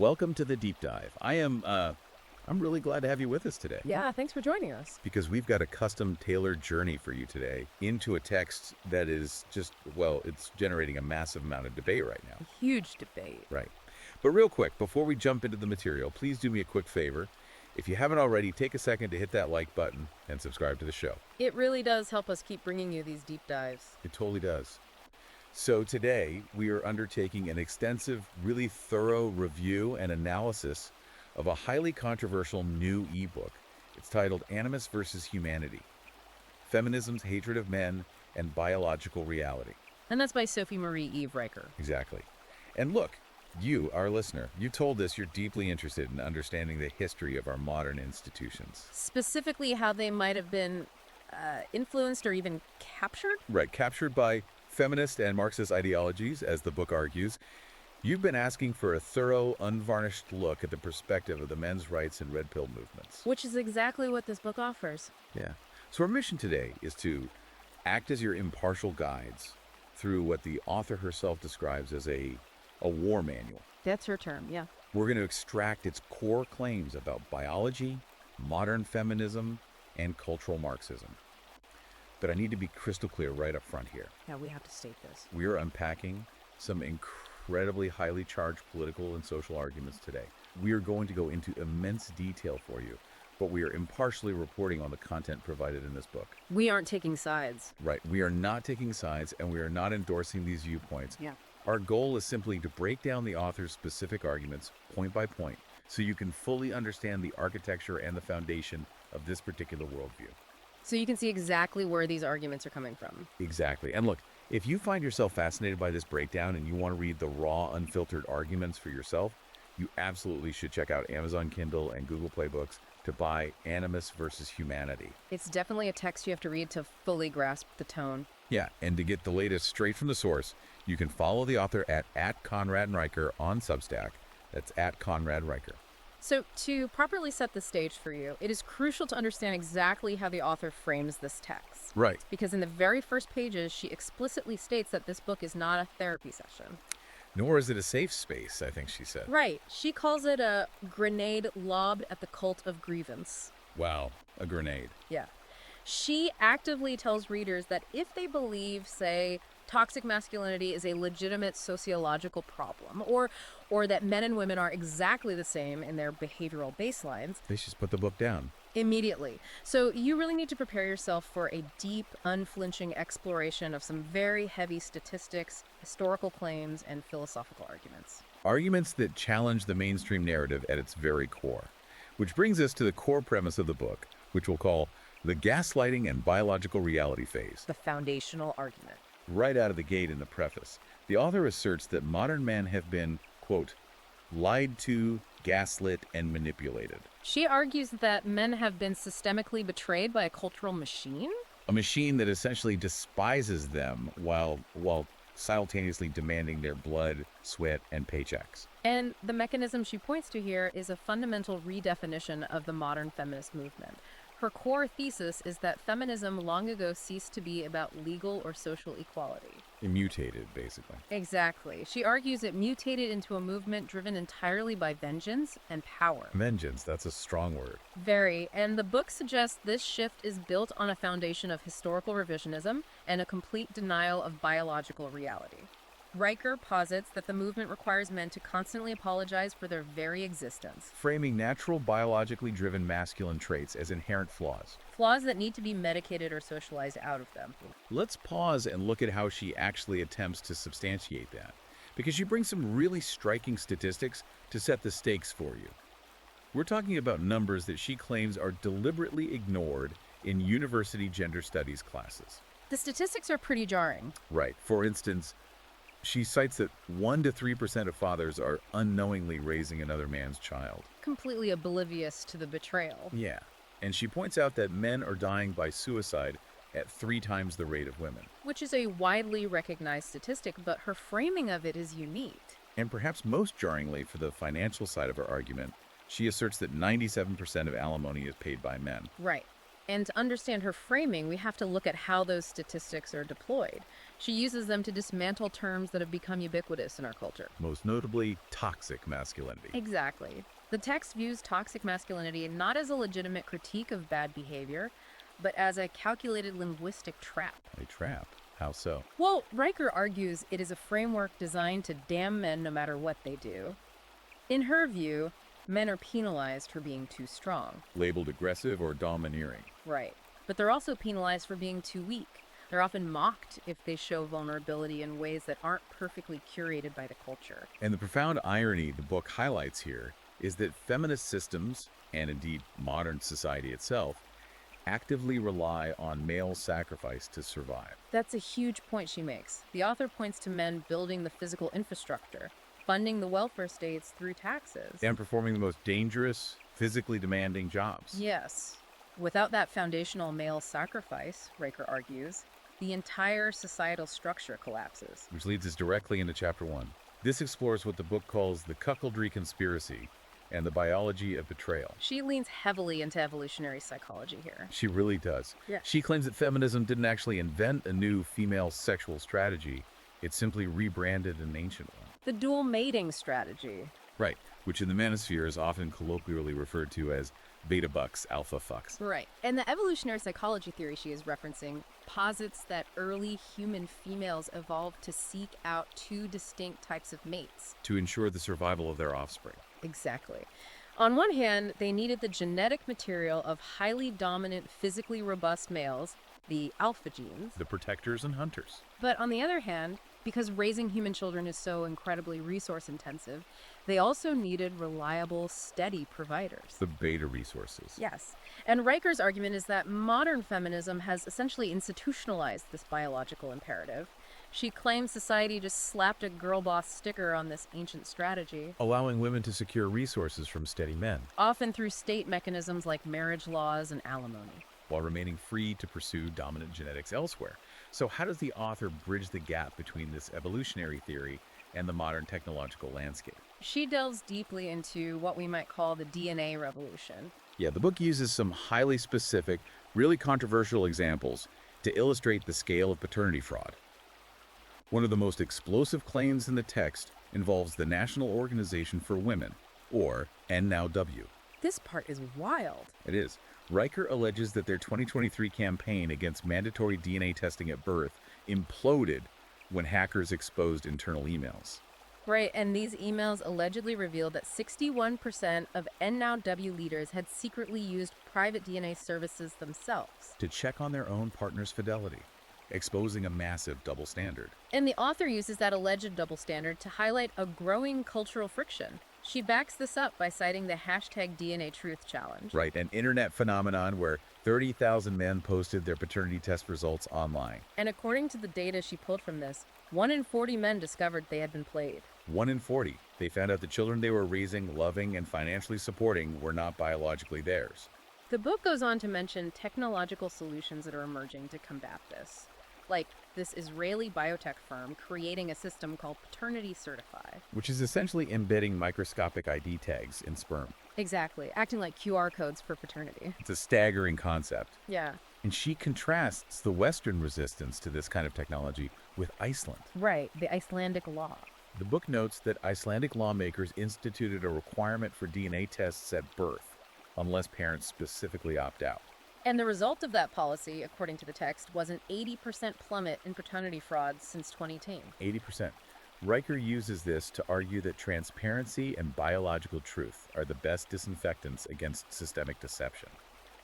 welcome to the deep dive. I'm really glad to have you with us today. Yeah, thanks for joining us. Because we've got a custom tailored journey for you today into a text that is just, well, it's generating a massive amount of debate right now. A huge debate. Right. But real quick, before we jump into the material, please do me a quick favor. If you haven't already, take a second to hit that like button and subscribe to the show. It really does help us keep bringing you these deep dives. It totally does. So today, we are undertaking an extensive, really thorough review and analysis of a highly controversial new ebook. It's titled Animus versus Humanity: Feminism's Hatred of Men and Biological Reality. And that's by Sophie Marie Eve Riker. Exactly. And look, you, our listener, you told us you're deeply interested in understanding the history of our modern institutions. Specifically how they might have been influenced or even captured? Right, captured by feminist and Marxist ideologies, as the book argues. You've been asking for a thorough, unvarnished look at the perspective of the men's rights and red pill movements. Which is exactly what this book offers. Yeah. So our mission today is to act as your impartial guides through what the author herself describes as a war manual. That's her term, yeah. We're going to extract its core claims about biology, modern feminism, and cultural Marxism. But I need to be crystal clear right up front here. Yeah, we have to state this. We are unpacking some incredibly highly charged political and social arguments today. We are going to go into immense detail for you, but we are impartially reporting on the content provided in this book. We aren't taking sides. Right. We are not taking sides, and we are not endorsing these viewpoints. Yeah. Our goal is simply to break down the author's specific arguments point by point so you can fully understand the architecture and the foundation of this particular worldview. So you can see exactly where these arguments are coming from. Exactly. And look, if you find yourself fascinated by this breakdown and you want to read the raw, unfiltered arguments for yourself, you absolutely should check out Amazon Kindle and Google Play Books to buy Animus versus Humanity. It's definitely a text you have to read to fully grasp the tone. Yeah, and to get the latest straight from the source, you can follow the author at Conrad and Riker on Substack. That's at Conrad Riker. So to properly set the stage for you, it is crucial to understand exactly how the author frames this text. Right. Because in the very first pages, she explicitly states that this book is not a therapy session. Nor is it a safe space, I think she said. Right. She calls it a grenade lobbed at the cult of grievance. Wow, a grenade. Yeah. She actively tells readers that if they believe, say, toxic masculinity is a legitimate sociological problem, or that men and women are exactly the same in their behavioral baselines, They should put the book down. immediately. So you really need to prepare yourself for a deep, unflinching exploration of some very heavy statistics, historical claims, and philosophical arguments. Arguments that challenge the mainstream narrative at its very core. Which brings us to the core premise of the book, which we'll call the gaslighting and biological reality phase. The foundational argument. Right out of the gate in the preface, the author asserts that modern men have been, quote, lied to, gaslit, and manipulated. She argues that men have been systemically betrayed by a cultural machine? A machine that essentially despises them while simultaneously demanding their blood, sweat, and paychecks. And the mechanism she points to here is a fundamental redefinition of the modern feminist movement. Her core thesis is that feminism long ago ceased to be about legal or social equality. It mutated, basically. Exactly. She argues it mutated into a movement driven entirely by vengeance and power. Vengeance, that's a strong word. Very. And the book suggests this shift is built on a foundation of historical revisionism and a complete denial of biological reality. Riker posits that the movement requires men to constantly apologize for their very existence. Framing natural, biologically driven masculine traits as inherent flaws. Flaws that need to be medicated or socialized out of them. Let's pause and look at how she actually attempts to substantiate that, because she brings some really striking statistics to set the stakes for you. We're talking about numbers that she claims are deliberately ignored in university gender studies classes. The statistics are pretty jarring. Right. For instance, she cites that 1 to 3% of fathers are unknowingly raising another man's child. Completely oblivious to the betrayal. Yeah. And she points out that men are dying by suicide at 3 times the rate of women. Which is a widely recognized statistic, but her framing of it is unique. And perhaps most jarringly for the financial side of her argument, she asserts that 97% of alimony is paid by men. Right. And to understand her framing, we have to look at how those statistics are deployed. She uses them to dismantle terms that have become ubiquitous in our culture. Most notably, toxic masculinity. Exactly. The text views toxic masculinity not as a legitimate critique of bad behavior, but as a calculated linguistic trap. A trap? How so? Well, Riker argues it is a framework designed to damn men no matter what they do. In her view, men are penalized for being too strong. Labeled aggressive or domineering. Right. But they're also penalized for being too weak. They're often mocked if they show vulnerability in ways that aren't perfectly curated by the culture. And the profound irony the book highlights here is that feminist systems, and indeed modern society itself, actively rely on male sacrifice to survive. That's a huge point she makes. The author points to men building the physical infrastructure, funding the welfare states through taxes. And performing the most dangerous, physically demanding jobs. Yes. Without that foundational male sacrifice, Riker argues, the entire societal structure collapses. Which leads us directly into Chapter 1. This explores what the book calls the cuckoldry conspiracy and the biology of betrayal. She leans heavily into evolutionary psychology here. She really does. Yeah. She claims that feminism didn't actually invent a new female sexual strategy. It simply rebranded an ancient one. The dual mating strategy. Right, which in the manosphere is often colloquially referred to as beta bucks, alpha fucks. Right. And the evolutionary psychology theory she is referencing posits that early human females evolved to seek out two distinct types of mates. To ensure the survival of their offspring. Exactly. On one hand, they needed the genetic material of highly dominant, physically robust males, the alpha genes. The protectors and hunters. But on the other hand, because raising human children is so incredibly resource intensive, they also needed reliable, steady providers. The beta resources. Yes. And Riker's argument is that modern feminism has essentially institutionalized this biological imperative. She claims society just slapped a girl boss sticker on this ancient strategy, Allowing women to secure resources from steady men, often through state mechanisms like marriage laws and alimony. while remaining free to pursue dominant genetics elsewhere. So how does the author bridge the gap between this evolutionary theory and the modern technological landscape? She delves deeply into what we might call the DNA revolution. Yeah, the book uses some highly specific, really controversial examples to illustrate the scale of paternity fraud. One of the most explosive claims in the text involves the National Organization for Women, or NNOW. This part is wild. It is. Riker alleges that their 2023 campaign against mandatory DNA testing at birth imploded when hackers exposed internal emails. Right, and these emails allegedly revealed that 61% of NNOW leaders had secretly used private DNA services themselves. To check on their own partner's fidelity, exposing a massive double standard. And the author uses that alleged double standard to highlight a growing cultural friction. She backs this up by citing the hashtag DNA Truth Challenge. Right, an internet phenomenon where 30,000 men posted their paternity test results online. And according to the data she pulled from this, 1 in 40 men discovered they had been played. 1 in 40. They found out the children they were raising, loving, and financially supporting were not biologically theirs. The book goes on to mention technological solutions that are emerging to combat this, like this Israeli biotech firm creating a system called Paternity Certify. Which is essentially embedding microscopic ID tags in sperm. Exactly, acting like QR codes for paternity. It's a staggering concept. Yeah. And she contrasts the Western resistance to this kind of technology with Iceland. Right, the Icelandic law. The book notes that Icelandic lawmakers instituted a requirement for DNA tests at birth, unless parents specifically opt out. And the result of that policy, according to the text, was an 80% plummet in paternity fraud since 2010. 80%. Riker uses this to argue that transparency and biological truth are the best disinfectants against systemic deception.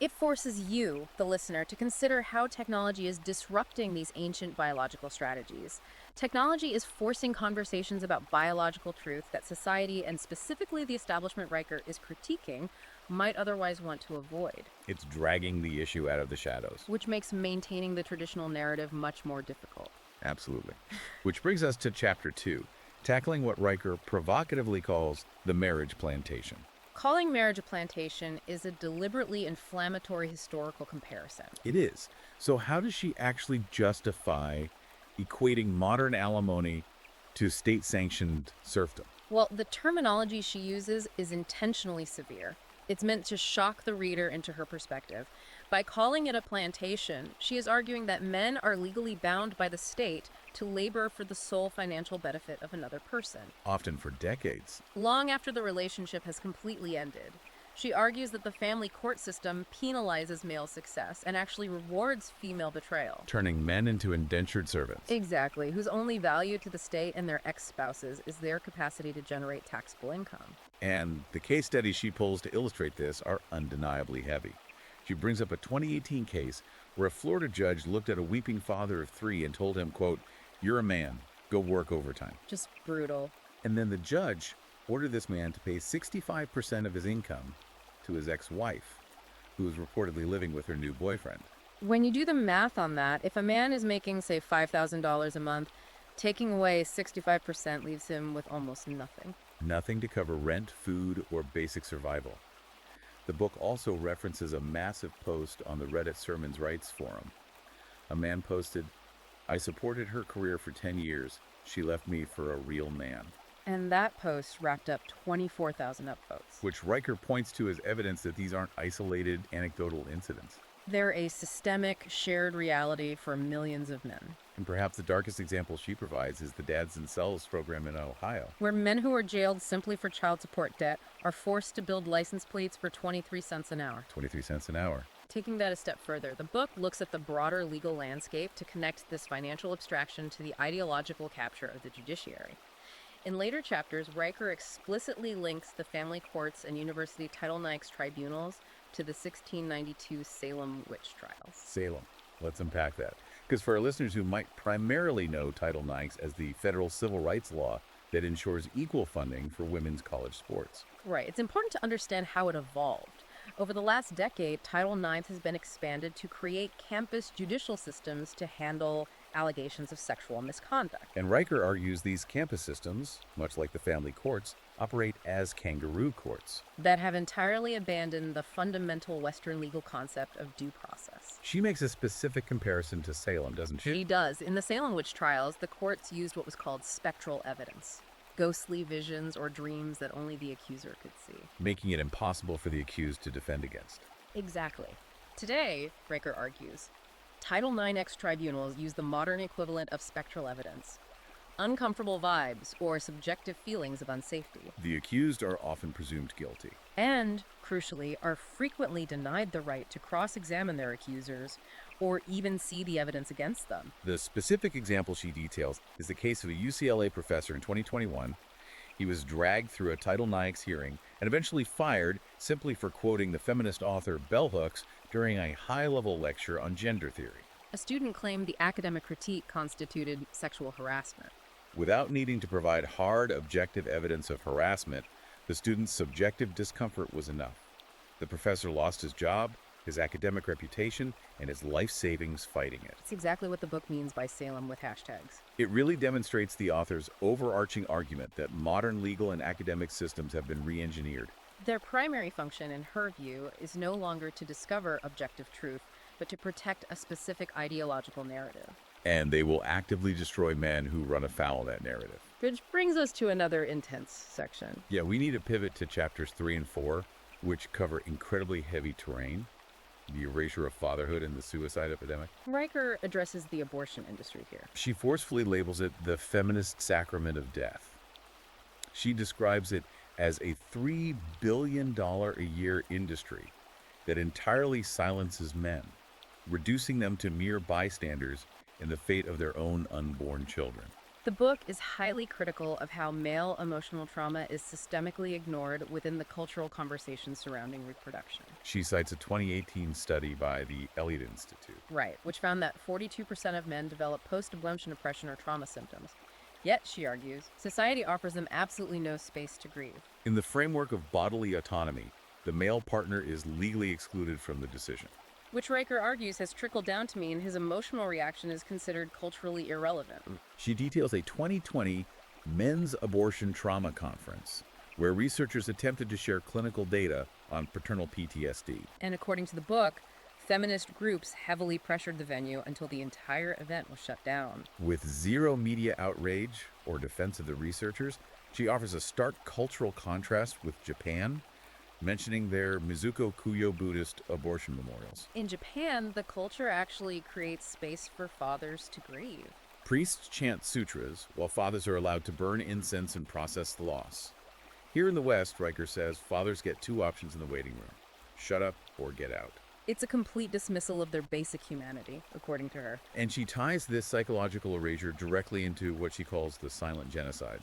It forces you, the listener, to consider how technology is disrupting these ancient biological strategies. Technology is forcing conversations about biological truth that society, and specifically the establishment Riker is critiquing, might otherwise want to avoid. It's dragging the issue out of the shadows. Which makes maintaining the traditional narrative much more difficult. Absolutely. Which brings us to Chapter 2, tackling what Riker provocatively calls the marriage plantation. Calling marriage a plantation is a deliberately inflammatory historical comparison. It is. So how does she actually justify equating modern alimony to state-sanctioned serfdom? Well, the terminology she uses is intentionally severe. It's meant to shock the reader into her perspective. By calling it a plantation, she is arguing that men are legally bound by the state to labor for the sole financial benefit of another person, often for decades. long after the relationship has completely ended. She argues that the family court system penalizes male success and actually rewards female betrayal. Turning men into indentured servants. Exactly, whose only value to the state and their ex-spouses is their capacity to generate taxable income. And the case studies she pulls to illustrate this are undeniably heavy. She brings up a 2018 case where a Florida judge looked at a weeping father of 3 and told him, quote, "You're a man, go work overtime." Just brutal. And then the judge ordered this man to pay 65% of his income to his ex-wife, who was reportedly living with her new boyfriend. When you do the math on that, if a man is making, say, $5,000 a month, taking away 65% leaves him with almost nothing. Nothing to cover rent, food, or basic survival. The book also references a massive post on the Reddit Sermons Rights forum. A man posted, "I supported her career for 10 years. She left me for a real man." And that post racked up 24,000 upvotes. Which Riker points to as evidence that these aren't isolated, anecdotal incidents. They're a systemic, shared reality for millions of men. And perhaps the darkest example she provides is the Dads and Cells program in Ohio. Where men who are jailed simply for child support debt are forced to build license plates for 23 cents an hour. 23 cents an hour. Taking that a step further, the book looks at the broader legal landscape to connect this financial abstraction to the ideological capture of the judiciary. In later chapters, Riker explicitly links the family courts and university Title IX tribunals to the 1692 Salem witch trials. Salem. Let's unpack that. Because for our listeners who might primarily know Title IX as the federal civil rights law that ensures equal funding for women's college sports. Right. It's important to understand how it evolved. Over the last decade, Title IX has been expanded to create campus judicial systems to handle allegations of sexual misconduct. And Riker argues these campus systems, much like the family courts, operate as kangaroo courts that have entirely abandoned the fundamental Western legal concept of due process. She makes a specific comparison to Salem, doesn't she? She does. In the Salem witch trials, the courts used what was called spectral evidence, ghostly visions or dreams that only the accuser could see, making it impossible for the accused to defend against. Exactly. Today, Riker argues, Title IX tribunals use the modern equivalent of spectral evidence, uncomfortable vibes or subjective feelings of unsafety. The accused are often presumed guilty. And, crucially, are frequently denied the right to cross-examine their accusers or even see the evidence against them. The specific example she details is the case of a UCLA professor in 2021. He was dragged through a Title IX hearing and eventually fired simply for quoting the feminist author Bell Hooks during a high-level lecture on gender theory. A student claimed the academic critique constituted sexual harassment. Without needing to provide hard, objective evidence of harassment, the student's subjective discomfort was enough. The professor lost his job, his academic reputation, and his life savings fighting it. It's exactly what the book means by Salem with hashtags. It really demonstrates the author's overarching argument that modern legal and academic systems have been re-engineered. Their primary function, in her view, is no longer to discover objective truth, but to protect a specific ideological narrative. And they will actively destroy men who run afoul of that narrative. Which brings us to another intense section. Yeah, we need to pivot to chapters 3 and 4, which cover incredibly heavy terrain, the erasure of fatherhood and the suicide epidemic. Riker addresses the abortion industry here. She forcefully labels it the feminist sacrament of death. She describes it as a $3 billion a year industry that entirely silences men, reducing them to mere bystanders in the fate of their own unborn children. The book is highly critical of how male emotional trauma is systemically ignored within the cultural conversation surrounding reproduction. She cites a 2018 study by the Elliott Institute. Right, which found that 42% of men develop post-abortion depression or trauma symptoms. Yet, she argues, society offers them absolutely no space to grieve. In the framework of bodily autonomy, the male partner is legally excluded from the decision. Which Riker argues has trickled down to mean his emotional reaction is considered culturally irrelevant. She details a 2020 men's abortion trauma conference where researchers attempted to share clinical data on paternal PTSD. And according to the book, feminist groups heavily pressured the venue until the entire event was shut down. With zero media outrage or defense of the researchers, she offers a stark cultural contrast with Japan, mentioning their Mizuko Kuyo Buddhist abortion memorials. In Japan, the culture actually creates space for fathers to grieve. Priests chant sutras, while fathers are allowed to burn incense and process the loss. Here in the West, Riker says, fathers get two options in the waiting room: shut up or get out. It's a complete dismissal of their basic humanity, according to her. And she ties this psychological erasure directly into what she calls the silent genocide,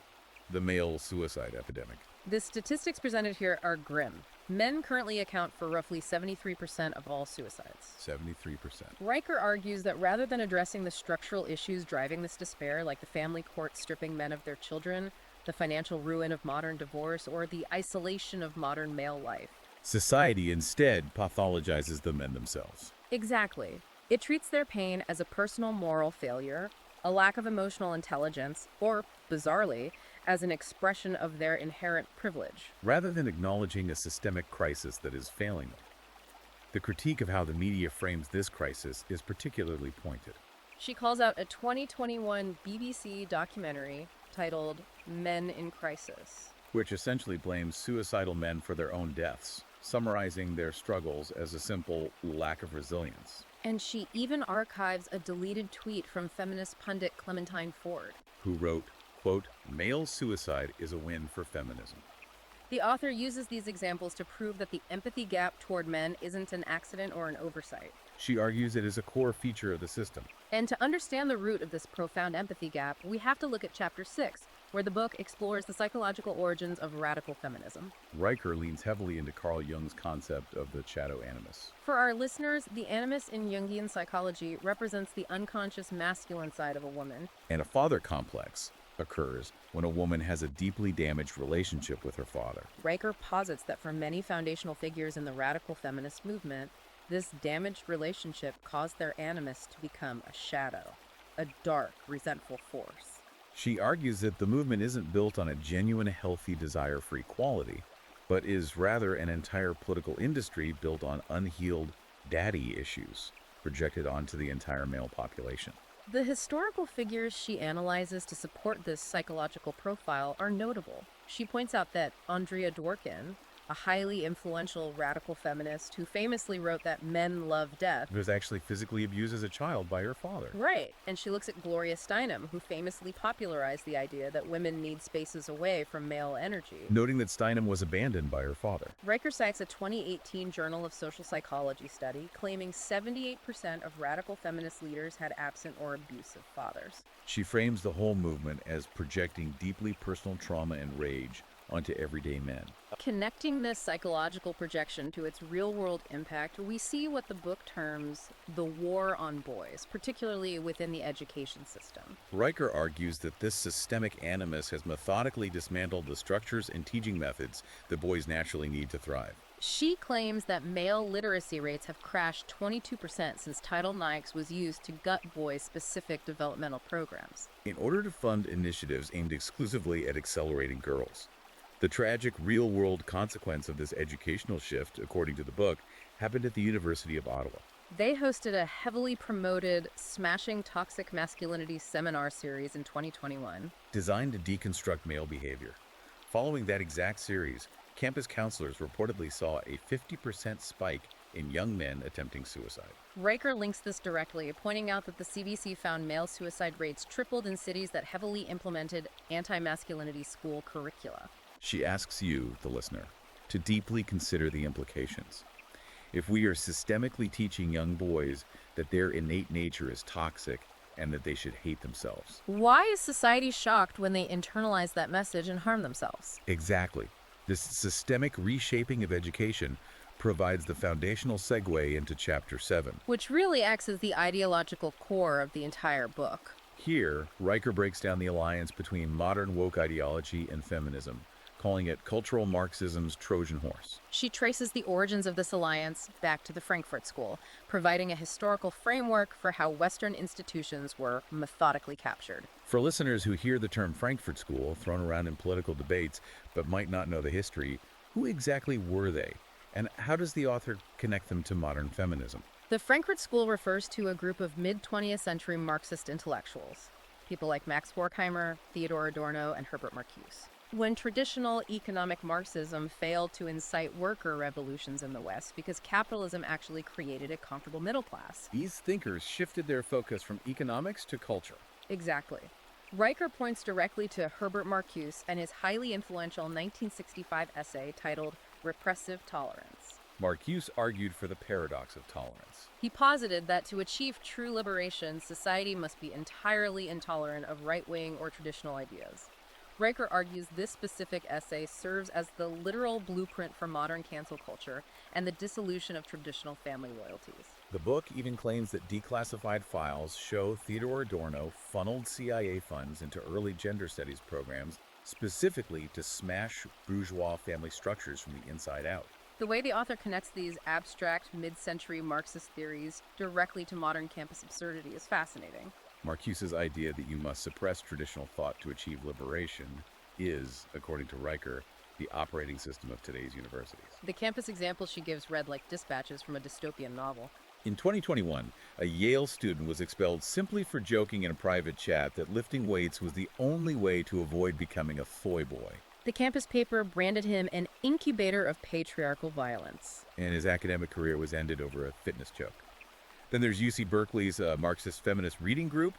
the male suicide epidemic. The statistics presented here are grim. Men currently account for roughly 73% of all suicides. 73%. Riker argues that rather than addressing the structural issues driving this despair, like the family court stripping men of their children, the financial ruin of modern divorce, or the isolation of modern male life, Society instead pathologizes the men themselves. exactly. It treats their pain as a personal moral failure, a lack of emotional intelligence, or, bizarrely, as an expression of their inherent privilege. Rather than acknowledging a systemic crisis that is failing them. The critique of how the media frames this crisis is particularly pointed. She calls out a 2021 BBC documentary titled Men in Crisis. Which essentially blames suicidal men for their own deaths, summarizing their struggles as a simple lack of resilience. And she even archives a deleted tweet from feminist pundit Clementine Ford. Who wrote, quote, "Male suicide is a win for feminism." The author uses these examples to prove that the empathy gap toward men isn't an accident or an oversight. She argues it is a core feature of the system. And to understand the root of this profound empathy gap, we have to look at Chapter 6, where the book explores the psychological origins of radical feminism. Riker leans heavily into Carl Jung's concept of the shadow animus. For our listeners, the animus in Jungian psychology represents the unconscious masculine side of a woman. And a father complex occurs when a woman has a deeply damaged relationship with her father. Riker posits that for many foundational figures in the radical feminist movement, this damaged relationship caused their animus to become a shadow, a dark, resentful force. She argues that the movement isn't built on a genuine, healthy desire for equality, but is rather an entire political industry built on unhealed daddy issues projected onto the entire male population. The historical figures she analyzes to support this psychological profile are notable. She points out that Andrea Dworkin, a highly influential radical feminist who famously wrote that men love death. Was actually physically abused as a child by her father. Right, and she looks at Gloria Steinem, who famously popularized the idea that women need spaces away from male energy. Noting that Steinem was abandoned by her father. Riker cites a 2018 Journal of Social Psychology study claiming 78% of radical feminist leaders had absent or abusive fathers. She frames the whole movement as projecting deeply personal trauma and rage onto everyday men. Connecting this psychological projection to its real-world impact, we see what the book terms the war on boys, particularly within the education system. Riker argues that this systemic animus has methodically dismantled the structures and teaching methods that boys naturally need to thrive. She claims that male literacy rates have crashed 22% since Title IX was used to gut boys-specific developmental programs. In order to fund initiatives aimed exclusively at accelerating girls. The tragic real-world consequence of this educational shift, according to the book, happened at the University of Ottawa. They hosted a heavily promoted Smashing Toxic Masculinity seminar series in 2021. Designed to deconstruct male behavior. Following that exact series, campus counselors reportedly saw a 50% spike in young men attempting suicide. Riker links this directly, pointing out that the CBC found male suicide rates tripled in cities that heavily implemented anti-masculinity school curricula. She asks you, the listener, to deeply consider the implications. If we are systemically teaching young boys that their innate nature is toxic and that they should hate themselves. Why is society shocked when they internalize that message and harm themselves? Exactly. This systemic reshaping of education provides the foundational segue into Chapter 7. Which really acts as the ideological core of the entire book. Here, Riker breaks down the alliance between modern woke ideology and feminism, calling it cultural Marxism's Trojan horse. She traces the origins of this alliance back to the Frankfurt School, providing a historical framework for how Western institutions were methodically captured. For listeners who hear the term Frankfurt School thrown around in political debates but might not know the history, who exactly were they? And how does the author connect them to modern feminism? The Frankfurt School refers to a group of mid-20th century Marxist intellectuals, people like Max Horkheimer, Theodor Adorno, and Herbert Marcuse. When traditional economic Marxism failed to incite worker revolutions in the West because capitalism actually created a comfortable middle class. These thinkers shifted their focus from economics to culture. Exactly. Riker points directly to Herbert Marcuse and his highly influential 1965 essay titled Repressive Tolerance. Marcuse argued for the paradox of tolerance. He posited that to achieve true liberation, society must be entirely intolerant of right-wing or traditional ideas. Riker argues this specific essay serves as the literal blueprint for modern cancel culture and the dissolution of traditional family loyalties. The book even claims that declassified files show Theodore Adorno funneled CIA funds into early gender studies programs specifically to smash bourgeois family structures from the inside out. The way the author connects these abstract mid-century Marxist theories directly to modern campus absurdity is fascinating. Marcuse's idea that you must suppress traditional thought to achieve liberation is, according to Riker, the operating system of today's universities. The campus examples she gives read like dispatches from a dystopian novel. In 2021, a Yale student was expelled simply for joking in a private chat that lifting weights was the only way to avoid becoming a foy boy. The campus paper branded him an incubator of patriarchal violence. And his academic career was ended over a fitness joke. Then there's UC Berkeley's Marxist feminist reading group,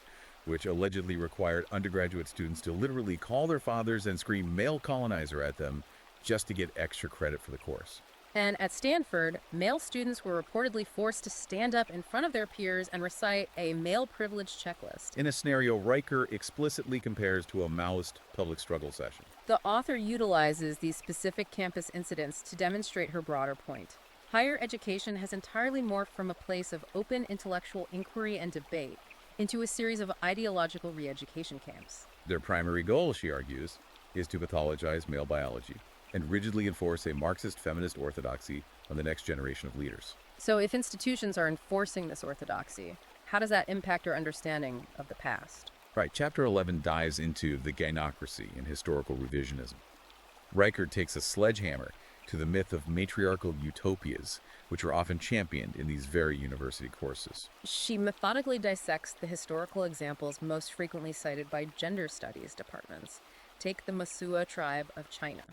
which allegedly required undergraduate students to literally call their fathers and scream male colonizer at them just to get extra credit for the course. And at Stanford, male students were reportedly forced to stand up in front of their peers and recite a male privilege checklist. In a scenario Riker explicitly compares to a Maoist public struggle session. The author utilizes these specific campus incidents to demonstrate her broader point. Higher education has entirely morphed from a place of open intellectual inquiry and debate into a series of ideological re-education camps. Their primary goal, she argues, is to pathologize male biology and rigidly enforce a Marxist feminist orthodoxy on the next generation of leaders. So if institutions are enforcing this orthodoxy, how does that impact our understanding of the past? Right, Chapter 11 dives into the gynocracy and historical revisionism. Riker takes a sledgehammer to the myth of matriarchal utopias, which are often championed in these very university courses. She methodically dissects the historical examples most frequently cited by gender studies departments. Take the Masua tribe of China,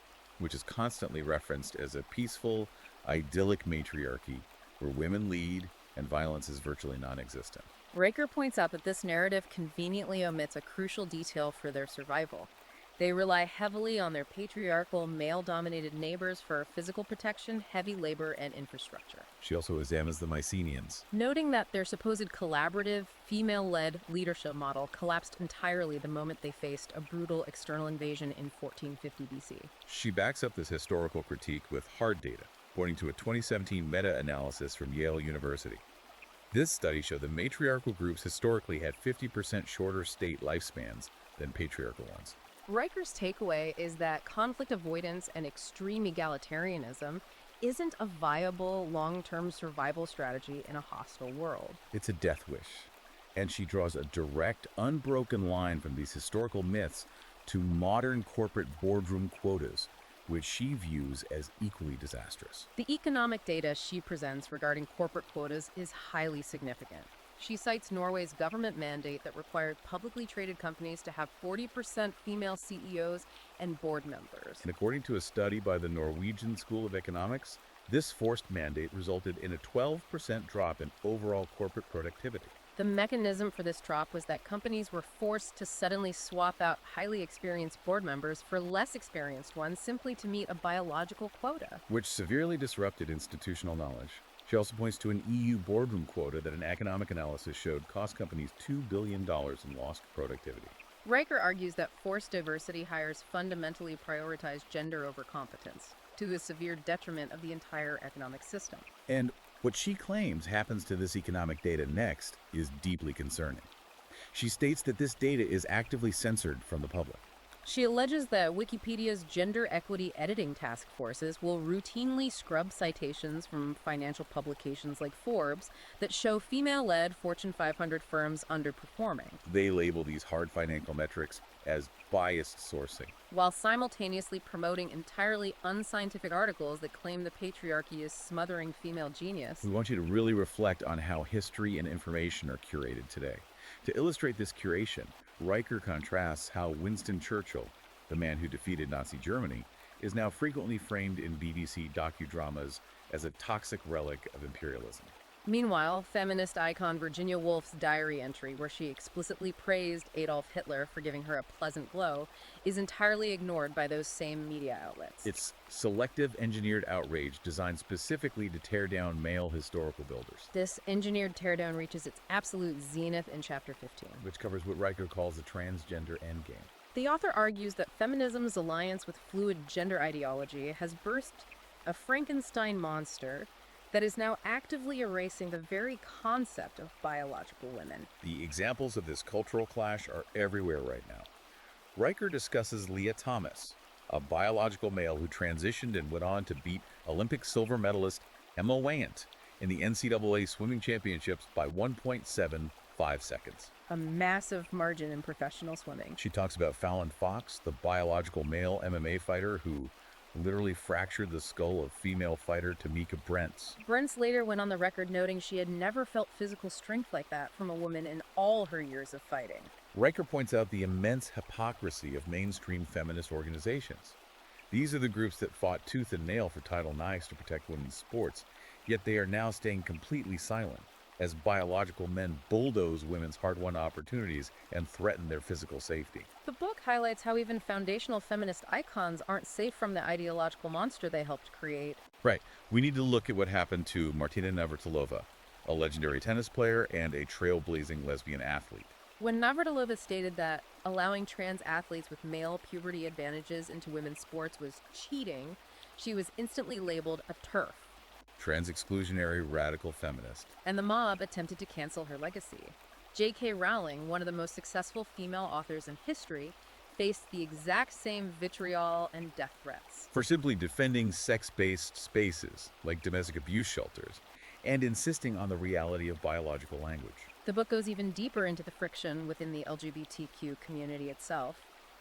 which is constantly referenced as a peaceful, idyllic matriarchy where women lead and violence is virtually non-existent. Riker points out that this narrative conveniently omits a crucial detail for their survival. They rely heavily on their patriarchal, male-dominated neighbors for physical protection, heavy labor, and infrastructure. She also examines the Mycenaeans, noting that their supposed collaborative, female-led leadership model collapsed entirely the moment they faced a brutal external invasion in 1450 BC. She backs up this historical critique with hard data, pointing to a 2017 meta-analysis from Yale University. This study showed that matriarchal groups historically had 50% shorter state lifespans than patriarchal ones. Riker's takeaway is that conflict avoidance and extreme egalitarianism isn't a viable long-term survival strategy in a hostile world. It's a death wish, and she draws a direct, unbroken line from these historical myths to modern corporate boardroom quotas, which she views as equally disastrous. The economic data she presents regarding corporate quotas is highly significant. She cites Norway's government mandate that required publicly traded companies to have 40% female CEOs and board members. And according to a study by the Norwegian School of Economics, this forced mandate resulted in a 12% drop in overall corporate productivity. The mechanism for this drop was that companies were forced to suddenly swap out highly experienced board members for less experienced ones simply to meet a biological quota, which severely disrupted institutional knowledge. She also points to an EU boardroom quota that an economic analysis showed cost companies $2 billion in lost productivity. Riker argues that forced diversity hires fundamentally prioritize gender over competence, to the severe detriment of the entire economic system. And what she claims happens to this economic data next is deeply concerning. She states that this data is actively censored from the public. She alleges that Wikipedia's gender equity editing task forces will routinely scrub citations from financial publications like Forbes that show female-led Fortune 500 firms underperforming. They label these hard financial metrics as biased sourcing, while simultaneously promoting entirely unscientific articles that claim the patriarchy is smothering female genius. We want you to really reflect on how history and information are curated today. To illustrate this curation, Riker contrasts how Winston Churchill, the man who defeated Nazi Germany, is now frequently framed in BBC docudramas as a toxic relic of imperialism. Meanwhile, feminist icon Virginia Woolf's diary entry, where she explicitly praised Adolf Hitler for giving her a pleasant glow, is entirely ignored by those same media outlets. It's selective engineered outrage designed specifically to tear down male historical builders, This engineered teardown reaches its absolute zenith in Chapter 15. which covers what Riker calls the transgender endgame. The author argues that feminism's alliance with fluid gender ideology has birthed a Frankenstein monster that is now actively erasing the very concept of biological women. The examples of this cultural clash are everywhere right now. Riker discusses Leah Thomas, a biological male who transitioned and went on to beat Olympic silver medalist Emma Weyant in the NCAA swimming championships by 1.75 seconds. A massive margin in professional swimming. She talks about Fallon Fox, the biological male MMA fighter who literally fractured the skull of female fighter Tamika Brents. Brents later went on the record noting she had never felt physical strength like that from a woman in all her years of fighting. Riker points out the immense hypocrisy of mainstream feminist organizations. These are the groups that fought tooth and nail for Title IX to protect women's sports, yet they are now staying completely silent as biological men bulldoze women's hard-won opportunities and threaten their physical safety. The book highlights how even foundational feminist icons aren't safe from the ideological monster they helped create. Right. We need to look at what happened to Martina Navratilova, a legendary tennis player and a trailblazing lesbian athlete. When Navratilova stated that allowing trans athletes with male puberty advantages into women's sports was cheating, she was instantly labeled a TERF, Trans-exclusionary radical feminist. and the mob attempted to cancel her legacy. J.K. Rowling, one of the most successful female authors in history, faced the exact same vitriol and death threats. For simply defending sex-based spaces, like domestic abuse shelters, and insisting on the reality of biological language. The book goes even deeper into the friction within the LGBTQ community itself.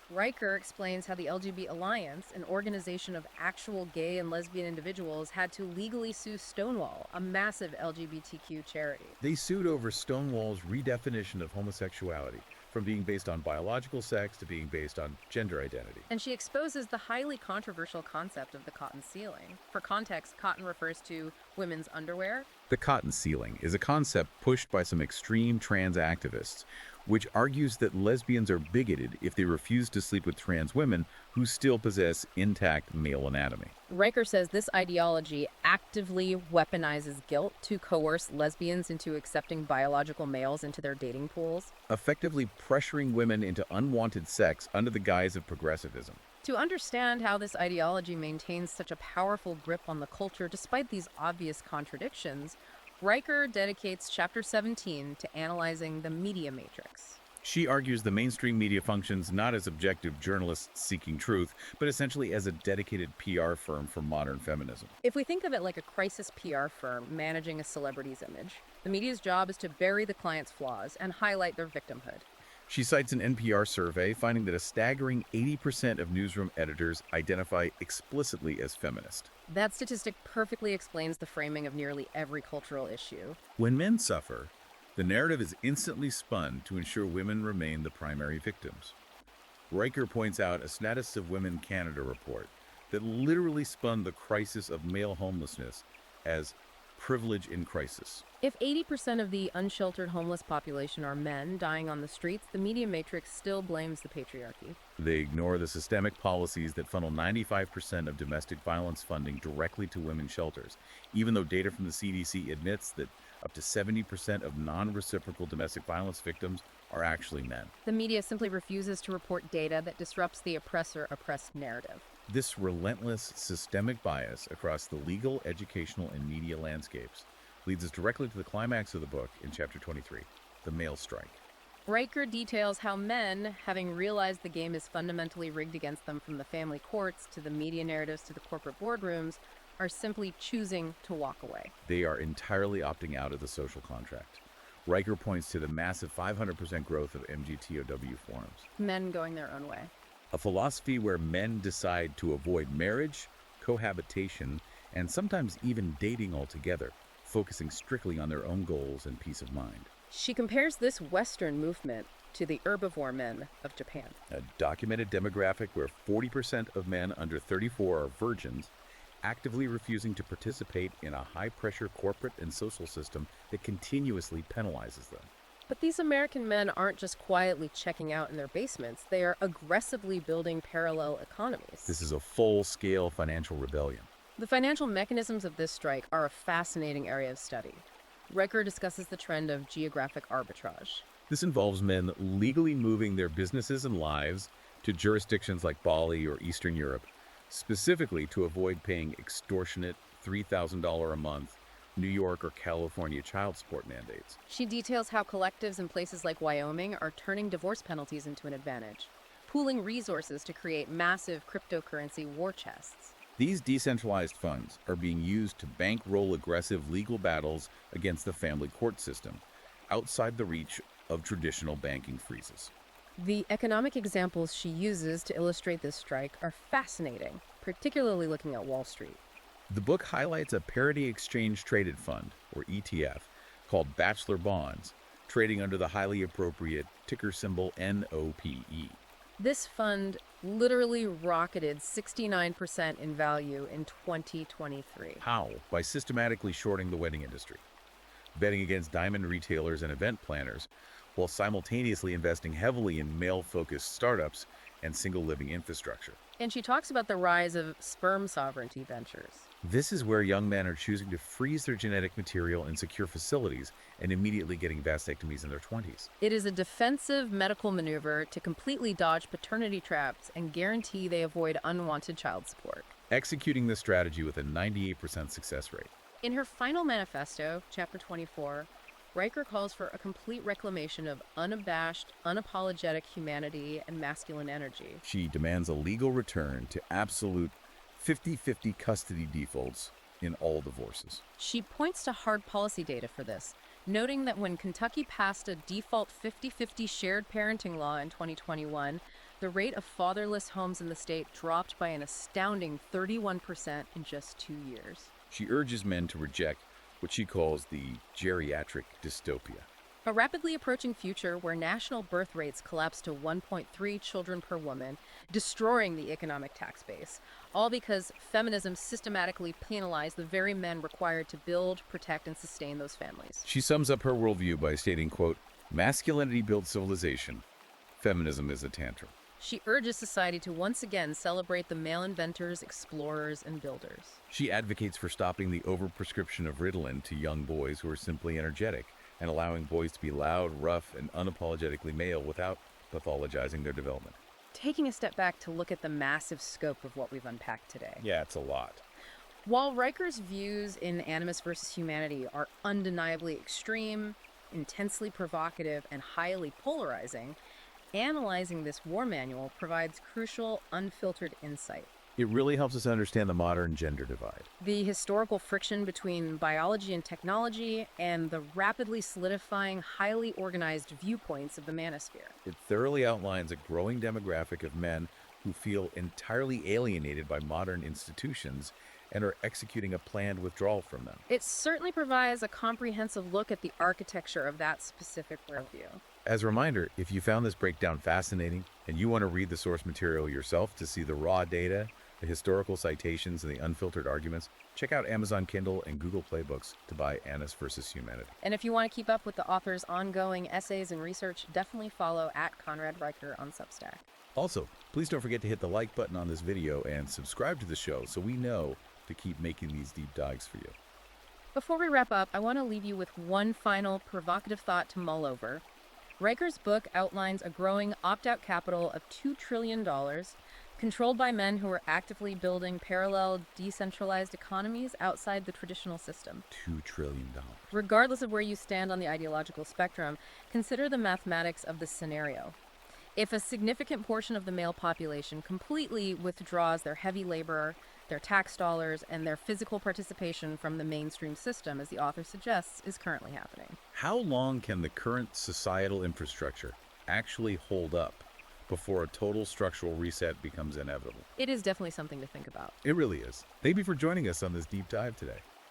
Riker explains how the LGBT Alliance, an organization of actual gay and lesbian individuals, had to legally sue Stonewall, a massive LGBTQ charity. They sued over Stonewall's redefinition of homosexuality, from being based on biological sex to being based on gender identity. And she exposes the highly controversial concept of the cotton ceiling. For context, cotton refers to women's underwear. The cotton ceiling is a concept pushed by some extreme trans activists, which argues that lesbians are bigoted if they refuse to sleep with trans women who still possess intact male anatomy. Riker says this ideology actively weaponizes guilt to coerce lesbians into accepting biological males into their dating pools. Effectively pressuring women into unwanted sex under the guise of progressivism. To understand how this ideology maintains such a powerful grip on the culture despite these obvious contradictions, Riker dedicates Chapter 17 to analyzing the media matrix. She argues the mainstream media functions not as objective journalists seeking truth, but essentially as a dedicated PR firm for modern feminism. If we think of it like a crisis PR firm managing a celebrity's image, the media's job is to bury the client's flaws and highlight their victimhood. She cites an NPR survey finding that a staggering 80% of newsroom editors identify explicitly as feminist. That statistic perfectly explains the framing of nearly every cultural issue. When men suffer, the narrative is instantly spun to ensure women remain the primary victims. Riker points out a Status of Women Canada report that literally spun the crisis of male homelessness as privilege in crisis. If 80% of the unsheltered homeless population are men dying on the streets, the media matrix still blames the patriarchy. They ignore the systemic policies that funnel 95% of domestic violence funding directly to women's shelters, even though data from the CDC admits that up to 70% of non-reciprocal domestic violence victims are actually men. The media simply refuses to report data that disrupts the oppressor-oppressed narrative. This relentless systemic bias across the legal, educational, and media landscapes leads us directly to the climax of the book in Chapter 23, the male strike. Riker details how men, having realized the game is fundamentally rigged against them from the family courts to the media narratives to the corporate boardrooms, are simply choosing to walk away. They are entirely opting out of the social contract. Riker points to the massive 500% growth of MGTOW forums. Men going their own way. A philosophy where men decide to avoid marriage, cohabitation, and sometimes even dating altogether, focusing strictly on their own goals and peace of mind. She compares this Western movement to the herbivore men of Japan. A documented demographic where 40% of men under 34 are virgins, actively refusing to participate in a high-pressure corporate and social system that continuously penalizes them. But these American men aren't just quietly checking out in their basements, they are aggressively building parallel economies. This is a full-scale financial rebellion. The financial mechanisms of this strike are a fascinating area of study. Riker discusses the trend of geographic arbitrage. This involves men legally moving their businesses and lives to jurisdictions like Bali or Eastern Europe, specifically to avoid paying extortionate $3,000 a month New York or California child support mandates. She details how collectives in places like Wyoming are turning divorce penalties into an advantage, pooling resources to create massive cryptocurrency war chests. These decentralized funds are being used to bankroll aggressive legal battles against the family court system, outside the reach of traditional banking freezes. The economic examples she uses to illustrate this strike are fascinating, particularly looking at Wall Street. The book highlights a parity exchange traded fund, or ETF, called Bachelor Bonds, trading under the highly appropriate ticker symbol NOPE. This fund literally rocketed 69% in value in 2023. How? By systematically shorting the wedding industry, betting against diamond retailers and event planners, while simultaneously investing heavily in male-focused startups and single-living infrastructure. And she talks about the rise of sperm sovereignty ventures. This is where young men are choosing to freeze their genetic material in secure facilities and immediately getting vasectomies in their 20s. It is a defensive medical maneuver to completely dodge paternity traps and guarantee they avoid unwanted child support. Executing this strategy with a 98% success rate. In her final manifesto, Chapter 24, Riker calls for a complete reclamation of unabashed, unapologetic humanity and masculine energy. She demands a legal return to absolute 50-50 custody defaults in all divorces. She points to hard policy data for this, noting that when Kentucky passed a default 50-50 shared parenting law in 2021, the rate of fatherless homes in the state dropped by an astounding 31% in just 2 years. She urges men to reject what she calls the geriatric dystopia. A rapidly approaching future where national birth rates collapse to 1.3 children per woman, destroying the economic tax base, all because feminism systematically penalized the very men required to build, protect, and sustain those families. She sums up her worldview by stating, quote, "Masculinity builds civilization. Feminism is a tantrum." She urges society to once again celebrate the male inventors, explorers, and builders. She advocates for stopping the overprescription of Ritalin to young boys who are simply energetic, and allowing boys to be loud, rough, and unapologetically male without pathologizing their development. Taking a step back to look at the massive scope of what we've unpacked today. Yeah, it's a lot. While Riker's views in Animus versus Humanity are undeniably extreme, intensely provocative, and highly polarizing, analyzing this war manual provides crucial, unfiltered insight. It really helps us understand the modern gender divide. The historical friction between biology and technology, and the rapidly solidifying, highly organized viewpoints of the manosphere. It thoroughly outlines a growing demographic of men who feel entirely alienated by modern institutions and are executing a planned withdrawal from them. It certainly provides a comprehensive look at the architecture of that specific worldview. As a reminder, if you found this breakdown fascinating and you want to read the source material yourself to see the raw data, the historical citations, and the unfiltered arguments, check out Amazon Kindle and Google Play Books to buy Animus versus Humanity. And if you want to keep up with the author's ongoing essays and research, definitely follow @Conrad Riker on Substack. Also, please don't forget to hit the like button on this video and subscribe to the show so we know to keep making these deep dives for you. Before we wrap up, I want to leave you with one final provocative thought to mull over. Riker's book outlines a growing opt-out capital of $2 trillion, controlled by men who are actively building parallel, decentralized economies outside the traditional system. $2 trillion. Regardless of where you stand on the ideological spectrum, consider the mathematics of this scenario. If a significant portion of the male population completely withdraws their heavy labor, their tax dollars, and their physical participation from the mainstream system, as the author suggests, is currently happening. How long can the current societal infrastructure actually hold up before a total structural reset becomes inevitable? It is definitely something to think about. It really is. Thank you for joining us on this deep dive today.